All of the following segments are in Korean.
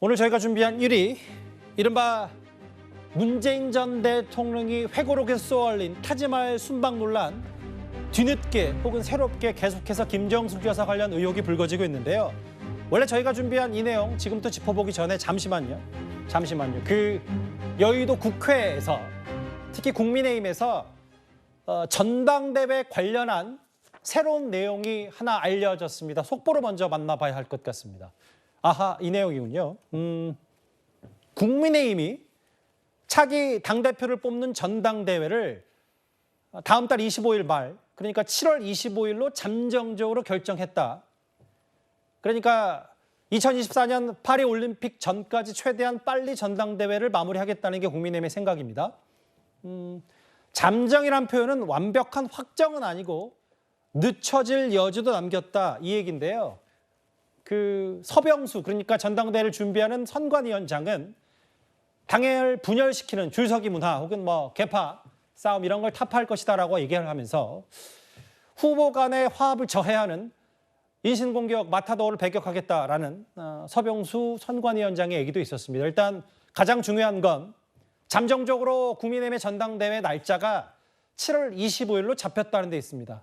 오늘 저희가 준비한 1위, 이른바 문재인 전 대통령이 회고록에 쏘아올린 타지말 순방 논란, 뒤늦게 혹은 새롭게 계속해서 김정숙 여사 관련 의혹이 불거지고 있는데요. 원래 저희가 준비한 이 내용 지금부터 짚어보기 전에 잠시만요. 그 여의도 국회에서, 특히 국민의힘에서 전당대회 관련한 새로운 내용이 하나 알려졌습니다. 속보로 먼저 만나봐야 할 것 같습니다. 아하, 이 내용이군요. 국민의힘이 차기 당대표를 뽑는 전당대회를 다음 달 25일 말, 그러니까 7월 25일로 잠정적으로 결정했다. 그러니까 2024년 파리올림픽 전까지 최대한 빨리 전당대회를 마무리하겠다는 게 국민의힘의 생각입니다. 잠정이란 표현은 완벽한 확정은 아니고 늦춰질 여지도 남겼다, 이 얘기인데요. 그 서병수, 그러니까 전당대회를 준비하는 선관위원장은 당을 분열시키는 줄서기 문화 혹은 뭐 계파 싸움 이런 걸 타파할 것이다라고 얘기를 하면서 후보 간의 화합을 저해하는 인신공격 마타도어를 배격하겠다라는 서병수 선관위원장의 얘기도 있었습니다. 일단 가장 중요한 건 잠정적으로 국민의힘의 전당대회 날짜가 7월 25일로 잡혔다는 데 있습니다.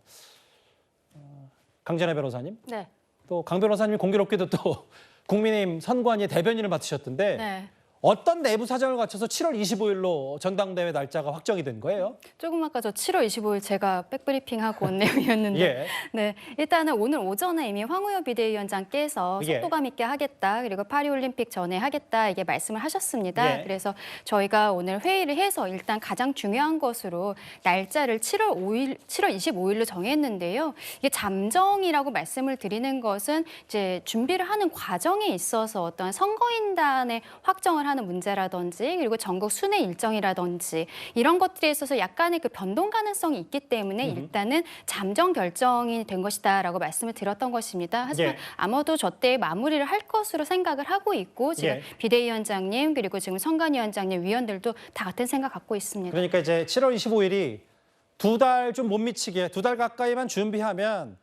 강전혜 변호사님. 네. 또 강 변호사님이 공교롭게도 또 국민의힘 선관위의 대변인을 맡으셨던데 네. 어떤 내부 사정을 거쳐서 7월 25일로 전당대회 날짜가 확정이 된 거예요? 조금 아까 저 7월 25일 제가 백브리핑하고 온 내용이었는데 예. 네, 일단은 오늘 오전에 이미 황우여 비대위원장께서 예. 속도감 있게 하겠다, 그리고 파리올림픽 전에 하겠다 이게 말씀을 하셨습니다. 예. 그래서 저희가 오늘 회의를 해서 일단 가장 중요한 것으로 날짜를 7월 25일로 정했는데요. 이게 잠정이라고 말씀을 드리는 것은 이제 준비를 하는 과정에 있어서 어떤 선거인단의 확정을 하는 문제라든지 그리고 전국 순회 일정이라든지 이런 것들에 있어서 약간의 그 변동 가능성이 있기 때문에 일단은 잠정 결정이 된 것이다라고 말씀을 드렸던 것입니다. 하지만 예. 아마도 저때 마무리를 할 것으로 생각을 하고 있고 지금 예. 비대위원장님 그리고 지금 선관위원장님 위원들도 다 같은 생각 갖고 있습니다. 그러니까 이제 7월 25일이 두 달 좀 못 미치게, 두 달 가까이만 준비하면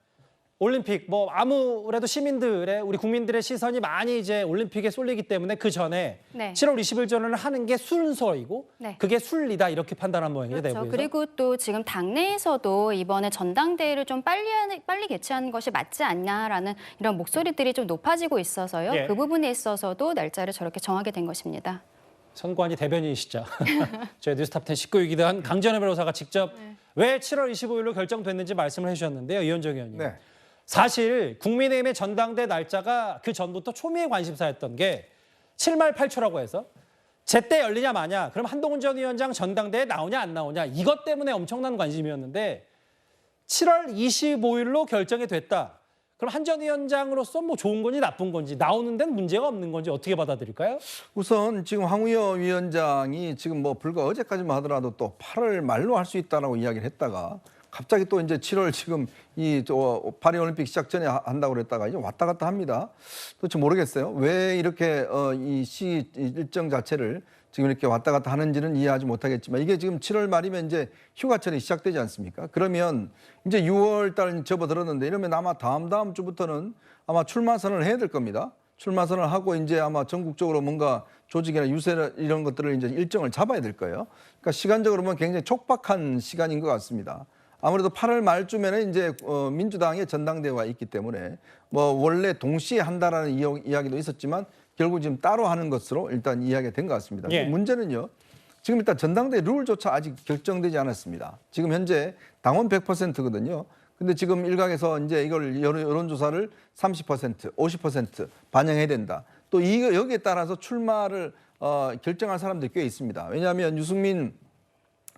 올림픽, 뭐 아무래도 시민들의, 우리 국민들의 시선이 많이 이제 올림픽에 쏠리기 때문에 그 전에 네. 7월 20일 전에는 하는 게 순서이고 네. 그게 순리다, 이렇게 판단한 모양이죠. 그렇죠. 내부에서. 그리고 또 지금 당내에서도 이번에 전당대회를 좀 빨리 개최하는 것이 맞지 않냐라는 이런 목소리들이 좀 높아지고 있어서요. 예. 그 부분에 있어서도 날짜를 저렇게 정하게 된 것입니다. 선관위 대변인이시죠. 저희 뉴스탑10 19위기도 한 강전혜 변호사가 직접 왜 7월 25일로 결정됐는지 말씀을 해주셨는데요. 이현정 의원님. 네. 사실 국민의힘의 전당대 날짜가 그 전부터 초미의 관심사였던 게 7말 8초라고 해서 제때 열리냐 마냐, 그럼 한동훈 전 위원장 전당대에 나오냐 안 나오냐, 이것 때문에 엄청난 관심이었는데 7월 25일로 결정이 됐다. 그럼 한 전 위원장으로서 뭐 좋은 건지 나쁜 건지, 나오는 데는 문제가 없는 건지 어떻게 받아들일까요? 우선 지금 황우여 위원장이 지금 뭐 불과 어제까지만 하더라도 또 8월 말로 할 수 있다라고 이야기를 했다가 갑자기 또 이제 7월 지금 이 파리올림픽 시작 전에 한다고 그랬다가 이제 왔다 갔다 합니다. 도대체 모르겠어요. 왜 이렇게 이 시 일정 자체를 지금 이렇게 왔다 갔다 하는지는 이해하지 못하겠지만 이게 지금 7월 말이면 이제 휴가철이 시작되지 않습니까? 그러면 이제 6월 달 접어들었는데 이러면 아마 다음 주부터는 아마 출마 선언을 해야 될 겁니다. 출마 선언을 하고 이제 아마 전국적으로 뭔가 조직이나 유세 이런 것들을 이제 일정을 잡아야 될 거예요. 그러니까 시간적으로 보면 굉장히 촉박한 시간인 것 같습니다. 아무래도 8월 말쯤에는 이제 민주당의 전당대회가 있기 때문에 뭐 원래 동시에 한다라는 이야기도 있었지만 결국 지금 따로 하는 것으로 일단 이야기가 된 것 같습니다. 예. 문제는요. 지금 일단 전당대회 룰조차 아직 결정되지 않았습니다. 지금 현재 당원 100%거든요. 근데 지금 일각에서 이제 이걸 여론조사를 30%, 50% 반영해야 된다. 또 여기에 따라서 출마를 결정할 사람들이 꽤 있습니다. 왜냐하면 유승민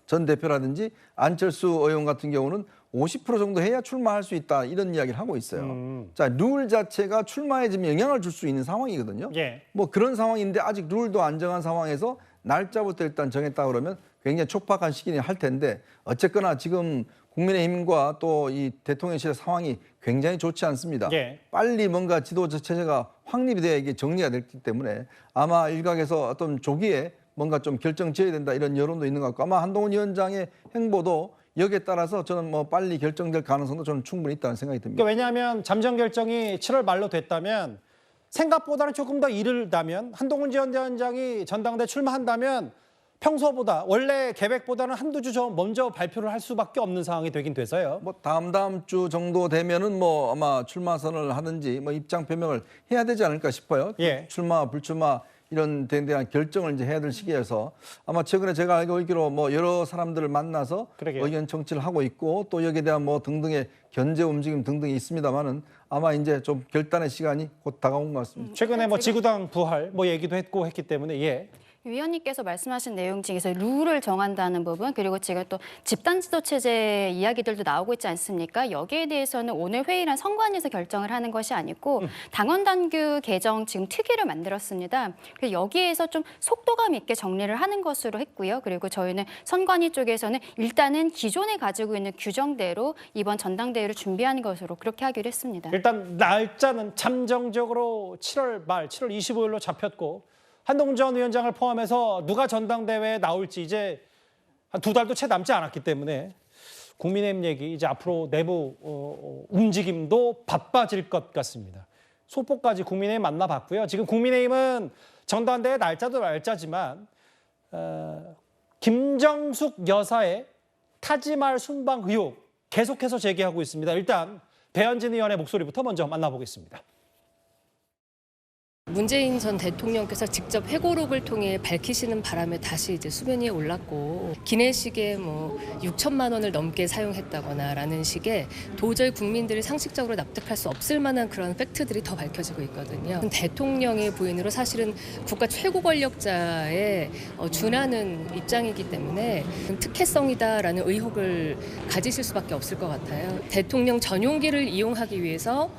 전 대표라든지 안철수 의원 같은 경우는 50% 정도 해야 출마할 수 있다, 이런 이야기를 하고 있어요. 자, 룰 자체가 출마에 좀 영향을 줄 수 있는 상황이거든요. 예. 뭐 그런 상황인데 아직 룰도 안 정한 상황에서 날짜부터 일단 정했다 그러면 굉장히 촉박한 시기니 할 텐데 어쨌거나 지금 국민의힘과 또 이 대통령실의 상황이 굉장히 좋지 않습니다. 예. 빨리 뭔가 지도자 체제가 확립이 돼야 이게 정리가 됐기 때문에 아마 일각에서 어떤 조기에 뭔가 좀 결정 지어야 된다, 이런 여론도 있는 것 같고 아마 한동훈 위원장의 행보도 여기에 따라서 저는 뭐 빨리 결정될 가능성도 저는 충분히 있다는 생각이 듭니다. 그러니까 왜냐하면 잠정 결정이 7월 말로 됐다면 생각보다는 조금 더 이르다면 한동훈 전 위원장이 전당대 출마한다면 평소보다 원래 계획보다는 한두 주 먼저 발표를 할 수밖에 없는 상황이 되긴 돼서요. 뭐 다음 주 정도 되면은 뭐 아마 출마 선언을 하든지 뭐 입장 표명을 해야 되지 않을까 싶어요. 예. 출마 불출마 이런 데 대한 결정을 이제 해야 될 시기여서 아마 최근에 제가 알고 있기로 뭐 여러 사람들을 만나서 그러게요. 의견 청취를 하고 있고 또 여기에 대한 뭐 등등의 견제 움직임 등등이 있습니다만은 아마 이제 좀 결단의 시간이 곧 다가온 것 같습니다. 최근에 뭐 지구당 부활 뭐 얘기도 했기 때문에 예. 위원님께서 말씀하신 내용 중에서 룰을 정한다는 부분 그리고 지금 또 집단 지도 체제 이야기들도 나오고 있지 않습니까? 여기에 대해서는 오늘 회의란 선관위에서 결정을 하는 것이 아니고 당원 당규 개정 지금 특위를 만들었습니다. 그래서 여기에서 좀 속도감 있게 정리를 하는 것으로 했고요. 그리고 저희는 선관위 쪽에서는 일단은 기존에 가지고 있는 규정대로 이번 전당대회를 준비하는 것으로 그렇게 하기로 했습니다. 일단 날짜는 잠정적으로 7월 말 7월 25일로 잡혔고 한동훈 전 위원장을 포함해서 누가 전당대회에 나올지 이제 한 2달도 채 남지 않았기 때문에 국민의힘 얘기 이제 앞으로 내부 움직임도 바빠질 것 같습니다. 소포까지 국민의힘 만나봤고요. 지금 국민의힘은 전당대회 날짜도 날짜지만 김정숙 여사의 타지말 순방 의혹 계속해서 제기하고 있습니다. 일단 배현진 의원의 목소리부터 먼저 만나보겠습니다. 문재인 전 대통령께서 직접 회고록을 통해 밝히시는 바람에 다시 이제 수면 위에 올랐고 기내식에 뭐 6천만 원을 넘게 사용했다거나라는 식의 도저히 국민들이 상식적으로 납득할 수 없을 만한 그런 팩트들이 더 밝혀지고 있거든요. 대통령의 부인으로 사실은 국가 최고 권력자에 준하는 입장이기 때문에 특혜성이다라는 의혹을 가지실 수밖에 없을 것 같아요. 대통령 전용기를 이용하기 위해서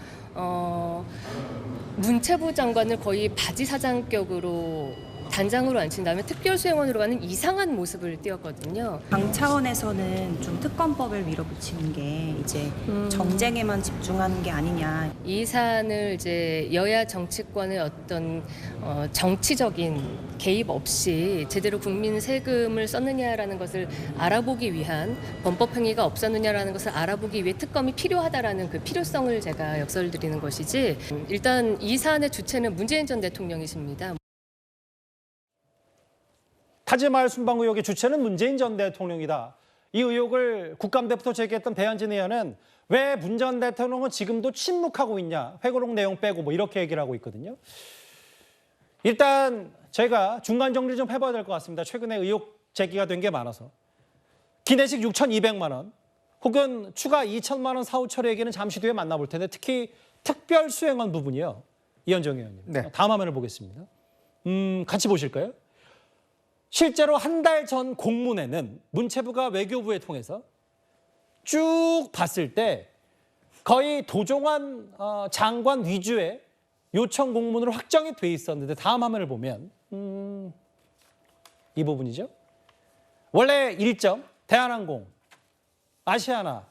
문체부 장관을 거의 바지 사장격으로 단장으로 앉힌 다음에 특별수행원으로 가는 이상한 모습을 띄었거든요. 당 차원에서는 좀 특검법을 밀어붙이는 게 이제 정쟁에만 집중하는 게 아니냐. 이 사안을 이제 여야 정치권의 어떤 정치적인 개입 없이 제대로 국민 세금을 썼느냐라는 것을 알아보기 위한 범법 행위가 없었느냐라는 것을 알아보기 위해 특검이 필요하다라는 그 필요성을 제가 역설을 드리는 것이지 일단 이 사안의 주체는 문재인 전 대통령이십니다. 타지말 순방 의혹의 주체는 문재인 전 대통령이다. 이 의혹을 국감대부터 제기했던 배현진 의원은 왜 문 전 대통령은 지금도 침묵하고 있냐. 회고록 내용 빼고 뭐 이렇게 얘기를 하고 있거든요. 일단 제가 중간 정리 좀 해봐야 될 것 같습니다. 최근에 의혹 제기가 된 게 많아서. 기내식 6,200만 원 혹은 추가 2천만 원 사후 처리 얘기는 잠시 뒤에 만나볼 텐데 특히 특별 수행원 부분이요. 이현정 의원님. 네. 다음 화면을 보겠습니다. 같이 보실까요? 실제로 한 달 전 공문에는 문체부가 외교부에 통해서 쭉 봤을 때 거의 도종환 장관 위주의 요청 공문으로 확정이 돼 있었는데 다음 화면을 보면 이 부분이죠. 원래 일정 대한항공, 아시아나,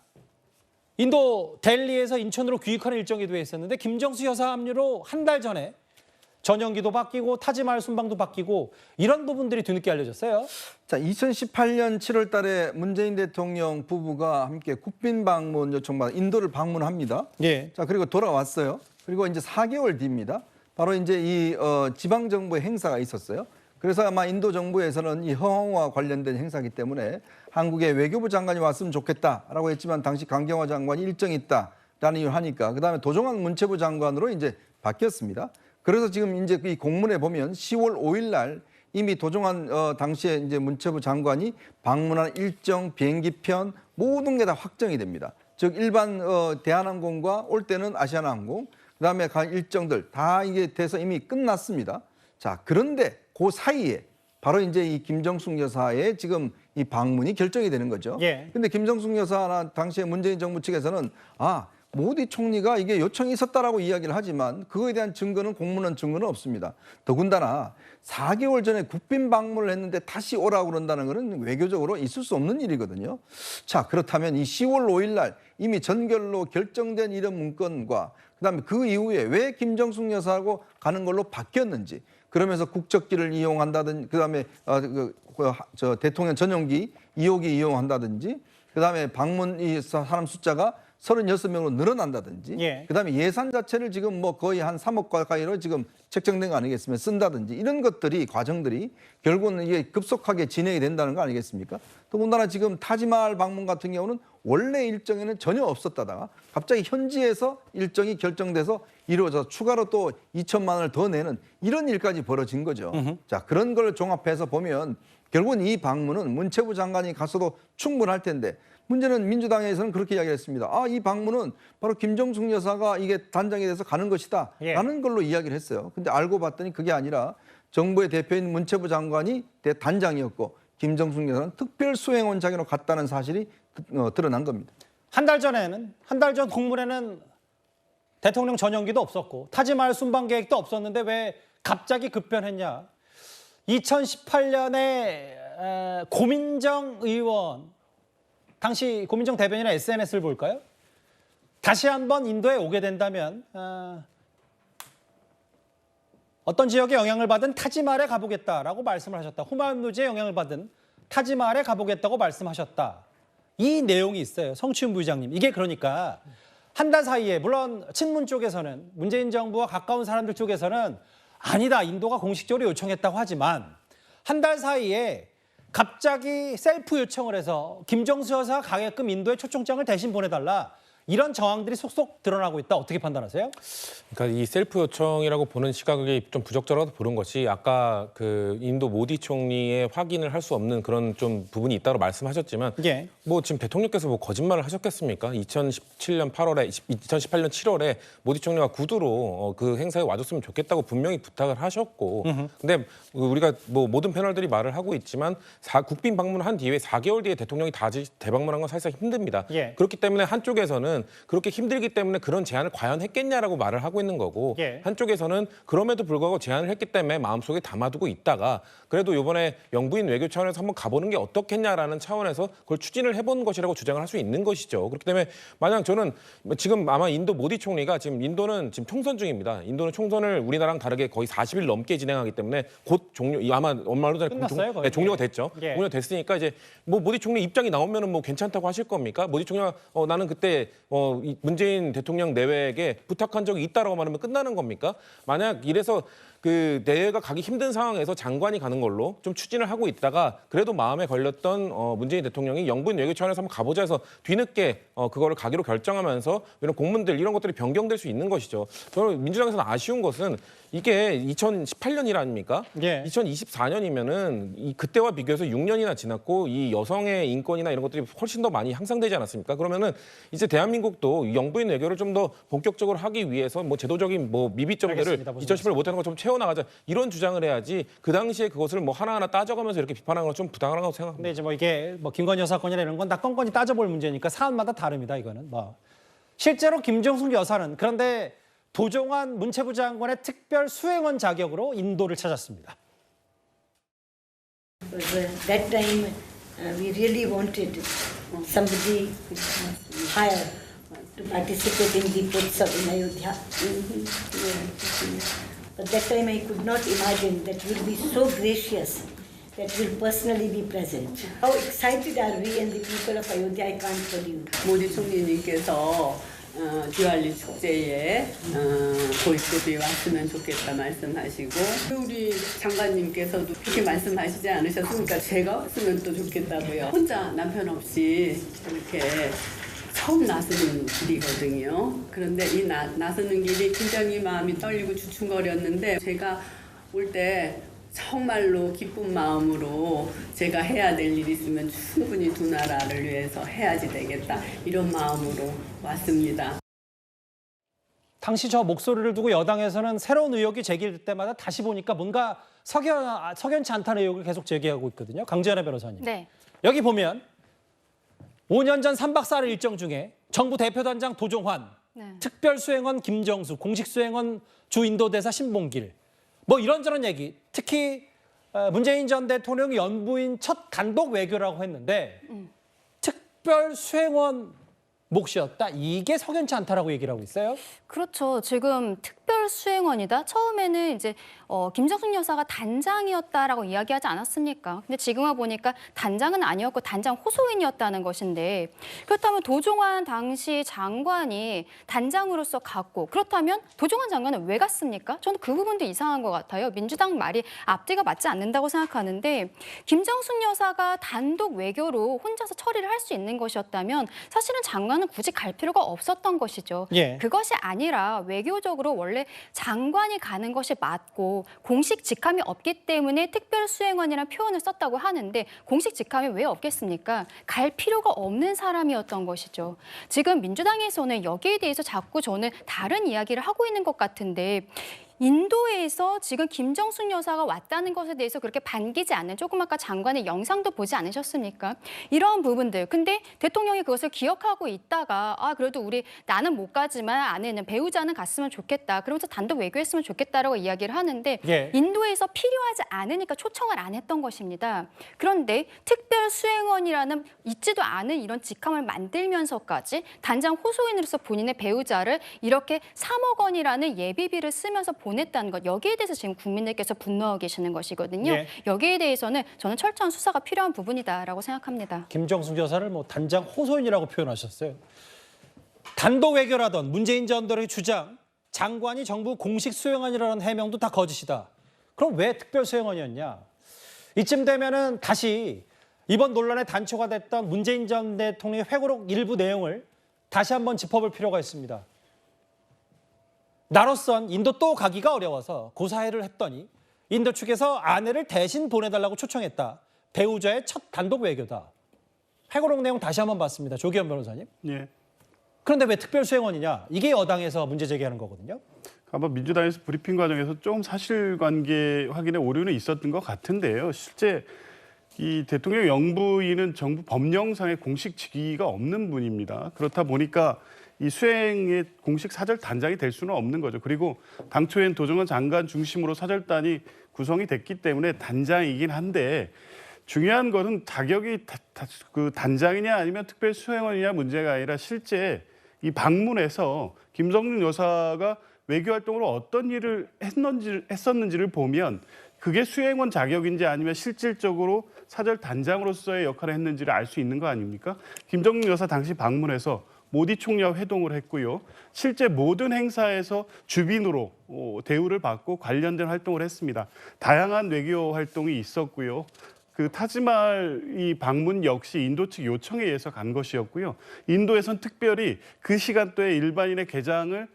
인도 델리에서 인천으로 귀국하는 일정이 돼 있었는데 김정수 여사 합류로 한 달 전에 전용기도 바뀌고 타지말 순방도 바뀌고 이런 부분들이 뒤늦게 알려졌어요. 자, 2018년 7월 달에 문재인 대통령 부부가 함께 국빈 방문 요청받아 인도를 방문합니다. 예. 자, 그리고 돌아왔어요. 그리고 이제 4개월 뒤입니다. 바로 이제 이 지방 정부의 행사가 있었어요. 그래서 아마 인도 정부에서는 이 허황과 관련된 행사이기 때문에 한국의 외교부 장관이 왔으면 좋겠다라고 했지만 당시 강경화 장관이 일정이 있다라는 이유를 하니까 그다음에 도종환 문체부 장관으로 이제 바뀌었습니다. 그래서 지금 이제 이 공문에 보면 10월 5일 날 이미 도종환 당시에 이제 문체부 장관이 방문한 일정, 비행기편 모든 게 다 확정이 됩니다. 즉 일반 대한항공과 올 때는 아시아나항공, 그다음에 간 일정들 다 이게 돼서 이미 끝났습니다. 자, 그런데 그 사이에 바로 이제 이 김정숙 여사의 지금 이 방문이 결정이 되는 거죠. 예. 근데 김정숙 여사나 당시에 문재인 정부 측에서는 모디 총리가 이게 요청이 있었다라고 이야기를 하지만 그거에 대한 증거는 공문은 증거는 없습니다. 더군다나 4개월 전에 국빈 방문을 했는데 다시 오라고 그런다는 것은 외교적으로 있을 수 없는 일이거든요. 자, 그렇다면 이 10월 5일 날 이미 전결로 결정된 이런 문건과 그다음에 그 이후에 왜 김정숙 여사하고 가는 걸로 바뀌었는지 그러면서 국적기를 이용한다든지 그다음에 대통령 전용기 2호기 이용한다든지 그다음에 방문 이 사람 숫자가 36명으로 늘어난다든지 예. 그다음에 예산 자체를 지금 뭐 거의 한 3억 가까이로 지금 책정된 거 아니겠습니까? 쓴다든지 이런 것들이 과정들이 결국은 이게 급속하게 진행이 된다는 거 아니겠습니까? 더군다나 지금 타지마할 방문 같은 경우는 원래 일정에는 전혀 없었다다가 갑자기 현지에서 일정이 결정돼서 이루어져 추가로 또 2천만 원을 더 내는 이런 일까지 벌어진 거죠. 자, 그런 걸 종합해서 보면 결국은 이 방문은 문체부 장관이 갔어도 충분할 텐데 문제는 민주당에서는 그렇게 이야기했습니다. 아, 이 방문은 바로 김정숙 여사가 이게 단장이 돼서 가는 것이다 라는 걸로 이야기를 했어요. 근데 알고 봤더니 그게 아니라 정부의 대표인 문체부 장관이 단장이었고 김정숙 여사는 특별수행원 자격으로 갔다는 사실이 드러난 겁니다. 한 달 전 공문에는 대통령 전용기도 없었고 타지마할 순방 계획도 없었는데 왜 갑자기 급변했냐. 2018년에 고민정 의원, 당시 고민정 대변인의 SNS를 볼까요? 다시 한번 인도에 오게 된다면 어떤 지역에 영향을 받은 타지마할에 가보겠다라고 말씀을 하셨다. 후마윤 노지에 영향을 받은 타지마할에 가보겠다고 말씀하셨다. 이 내용이 있어요. 성추윤 부의장님. 이게 그러니까 한 달 사이에 물론 친문 쪽에서는 문재인 정부와 가까운 사람들 쪽에서는 아니다. 인도가 공식적으로 요청했다고 하지만 한 달 사이에 갑자기 셀프 요청을 해서 김정수 여사가 가게끔 인도에 초청장을 대신 보내달라. 이런 정황들이 속속 드러나고 있다. 어떻게 판단하세요? 그러니까 이 셀프 요청이라고 보는 시각이 좀 부적절하다고 보는 것이 아까 그 인도 모디 총리의 확인을 할 수 없는 그런 좀 부분이 있다고 말씀하셨지만 예. 뭐 지금 대통령께서 뭐 거짓말을 하셨겠습니까? 2018년 7월에 모디 총리가 구두로 그 행사에 와줬으면 좋겠다고 분명히 부탁을 하셨고 근데 우리가 뭐 모든 패널들이 말을 하고 있지만 국빈 방문한 뒤에 4개월 뒤에 대통령이 다시 대방문한 건 사실상 힘듭니다. 예. 그렇기 때문에 한쪽에서는 그렇게 힘들기 때문에 그런 제안을 과연 했겠냐라고 말을 하고 있는 거고 예. 한쪽에서는 그럼에도 불구하고 제안을 했기 때문에 마음속에 담아두고 있다가 그래도 이번에 영부인 외교 차원에서 한번 가보는 게 어떻겠냐라는 차원에서 그걸 추진을 해본 것이라고 주장을 할 수 있는 것이죠. 그렇기 때문에 만약 저는 지금 아마 인도 모디 총리가 지금 인도는 지금 총선 중입니다. 인도는 총선을 우리나라랑 다르게 거의 40일 넘게 진행하기 때문에 곧 종료 아마 얼마 전에 끝났어요, 거의. 네, 종료가 됐죠. 예. 종료가 됐으니까 이제 뭐 모디 총리 입장이 나오면은 뭐 괜찮다고 하실 겁니까? 모디 총리가 나는 그때 이 문재인 대통령 내외에게 부탁한 적이 있다라고 말하면 끝나는 겁니까? 만약 이래서 그 내외가 가기 힘든 상황에서 장관이 가는 걸로 좀 추진을 하고 있다가 그래도 마음에 걸렸던 문재인 대통령이 영부인 외교 차원에서 한번 가보자 해서 뒤늦게 그거를 가기로 결정하면서 이런 공문들 이런 것들이 변경될 수 있는 것이죠. 저는 민주당에서는 아쉬운 것은 이게 2018년이라 아닙니까? 예. 2024년이면은 그때와 비교해서 6년이나 지났고 이 여성의 인권이나 이런 것들이 훨씬 더 많이 향상되지 않았습니까? 그러면은 이제 대한민국도 영부인 외교를 좀 더 본격적으로 하기 위해서 뭐 제도적인 뭐 미비점들을 알겠습니다. 2018년 못하는 것 좀 채워나가자 이런 주장을 해야지 그 당시에 그것을 뭐 하나하나 따져가면서 이렇게 비판하는 건 좀 부당하다고 생각합니다. 근데 이제 뭐 이게 뭐 김건희 여사 건이나 이런 건 다 건건이 따져볼 문제니까 사안마다 다릅니다. 이거는 뭐 실제로 김정숙 여사는 그런데 도종환 문체부 장관의 특별 수행원 자격으로 인도를 찾았습니다. That time we really wanted somebody higher to participate in the Utsav in Ayodhya. But that time I could not imagine that you will be so gracious that you will personally be present. How excited are we and the people of Ayodhya, I can't tell you. 모디 총리님께서 디왈리 축제에 골프비 왔으면 좋겠다 말씀하시고 우리 장관님께서도 그렇게 말씀하시지 않으셨습니까? 제가 왔으면 또 좋겠다고요. 혼자 남편 없이 이렇게 처음 나서는 길이거든요. 그런데 이 나서는 길이 굉장히 마음이 떨리고 주춤거렸는데 제가 올 때 정말로 기쁜 마음으로 제가 해야 될 일이 있으면 충분히 두 나라를 위해서 해야지 되겠다 이런 마음으로 왔습니다. 당시 저 목소리를 두고 여당에서는 새로운 의혹이 제기될 때마다 다시 보니까 뭔가 석연치 않다는 의혹을 계속 제기하고 있거든요. 강지연의 변호사님. 네. 여기 보면 5년 전 3박 4일 일정 중에 정부 대표단장 도종환, 네. 특별수행원 김정수, 공식수행원 주인도대사 신봉길 뭐 이런저런 얘기, 특히 문재인 전 대통령 연부인 첫 단독 외교라고 했는데 특별수행원 몫이었다. 이게 석연치 않다라고 얘기를 하고 있어요. 그렇죠. 지금 특별 특별수행원이다. 처음에는 이제 김정숙 여사가 단장이었다라고 이야기하지 않았습니까? 근데 지금 와 보니까 단장은 아니었고 단장 호소인이었다는 것인데 그렇다면 도종환 당시 장관이 단장으로서 갔고 그렇다면 도종환 장관은 왜 갔습니까? 저는 그 부분도 이상한 것 같아요. 민주당 말이 앞뒤가 맞지 않는다고 생각하는데 김정숙 여사가 단독 외교로 혼자서 처리를 할 수 있는 것이었다면 사실은 장관은 굳이 갈 필요가 없었던 것이죠. 예. 그것이 아니라 외교적으로 원래 장관이 가는 것이 맞고 공식 직함이 없기 때문에 특별수행원이라는 표현을 썼다고 하는데 공식 직함이 왜 없겠습니까? 갈 필요가 없는 사람이었던 것이죠. 지금 민주당에서는 여기에 대해서 자꾸 저는 다른 이야기를 하고 있는 것 같은데 인도에서 지금 김정숙 여사가 왔다는 것에 대해서 그렇게 반기지 않는 조금 아까 장관의 영상도 보지 않으셨습니까? 이런 부분들. 근데 대통령이 그것을 기억하고 있다가 그래도 나는 못 가지만 아내는 배우자는 갔으면 좋겠다. 그러면서 단독 외교했으면 좋겠다라고 이야기를 하는데 예. 인도에서 필요하지 않으니까 초청을 안 했던 것입니다. 그런데 특별수행원이라는 있지도 않은 이런 직함을 만들면서까지 단장 호소인으로서 본인의 배우자를 이렇게 3억 원이라는 예비비를 쓰면서 보냈다는 것, 여기에 대해서 지금 국민들께서 분노하고 계시는 것이거든요. 예. 여기에 대해서는 저는 철저한 수사가 필요한 부분이다라고 생각합니다. 김정숙 여사를 뭐 단장 호소인이라고 표현하셨어요. 단독 외교라던 문재인 전대로의 주장, 장관이 정부 공식 수행원이라는 해명도 다 거짓이다. 그럼 왜 특별 수행원이었냐? 이쯤 되면은 다시 이번 논란의 단초가 됐던 문재인 전 대통령의 회고록 일부 내용을 다시 한번 짚어볼 필요가 있습니다. 나로선 인도 또 가기가 어려워서 고사회를 했더니 인도 측에서 아내를 대신 보내달라고 초청했다. 배우자의 첫 단독 외교다. 회고록 내용 다시 한번 봤습니다. 조기현 변호사님. 예. 그런데 왜 특별수행원이냐? 이게 여당에서 문제 제기하는 거거든요. 아마 민주당에서 브리핑 과정에서 좀 사실관계 확인에 오류는 있었던 것 같은데요. 실제 이 대통령 영부인은 정부 법령상의 공식 직위가 없는 분입니다. 그렇다 보니까 이 수행의 공식 사절 단장이 될 수는 없는 거죠. 그리고 당초엔 도정환 장관 중심으로 사절단이 구성이 됐기 때문에 단장이긴 한데 중요한 것은 자격이 그 단장이냐 아니면 특별 수행원이냐 문제가 아니라 실제 이 방문에서 김정숙 여사가 외교 활동으로 어떤 일을 했었는지를 보면 그게 수행원 자격인지 아니면 실질적으로 사절 단장으로서의 역할을 했는지를 알 수 있는 거 아닙니까? 김정숙 여사 당시 방문해서 모디 총리와 회동을 했고요. 실제 모든 행사에서 주빈으로 대우를 받고 관련된 활동을 했습니다. 다양한 외교 활동이 있었고요. 그 타지말 이 방문 역시 인도 측 요청에 의해서 간 것이었고요. 인도에선 특별히 그 시간대에 일반인의 개장을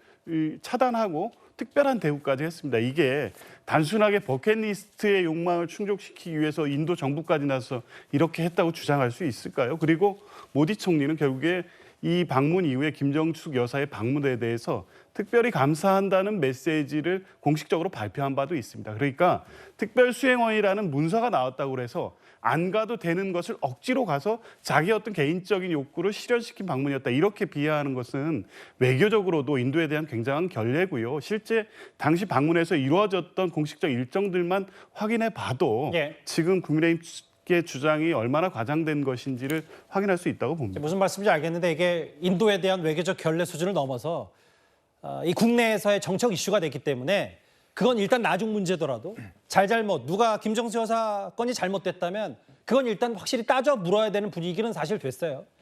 차단하고 특별한 대우까지 했습니다. 이게 단순하게 버킷리스트의 욕망을 충족시키기 위해서 인도 정부까지 나서 이렇게 했다고 주장할 수 있을까요? 그리고 모디 총리는 결국에 이 방문 이후에 김정숙 여사의 방문에 대해서 특별히 감사한다는 메시지를 공식적으로 발표한 바도 있습니다. 그러니까 특별수행원이라는 문서가 나왔다고 해서 안 가도 되는 것을 억지로 가서 자기 어떤 개인적인 욕구를 실현시킨 방문이었다. 이렇게 비하하는 것은 외교적으로도 인도에 대한 굉장한 결례고요. 실제 당시 방문에서 이루어졌던 공식적 일정들만 확인해 봐도 예. 지금 국민의힘의 주장이 얼마나 과장된 것인지를 확인할 수 있다고 봅니다. 무슨 말씀인지 알겠는데 이게 인도에 대한 외교적 결례 수준을 넘어서 이 국내에서의 정책 이슈가 됐기 때문에 그건 일단 나중 문제더라도 잘잘못 누가 김정숙 여사 건이 잘못됐다면 그건 일단 확실히 따져 물어야 되는 분위기는 사실 됐어요.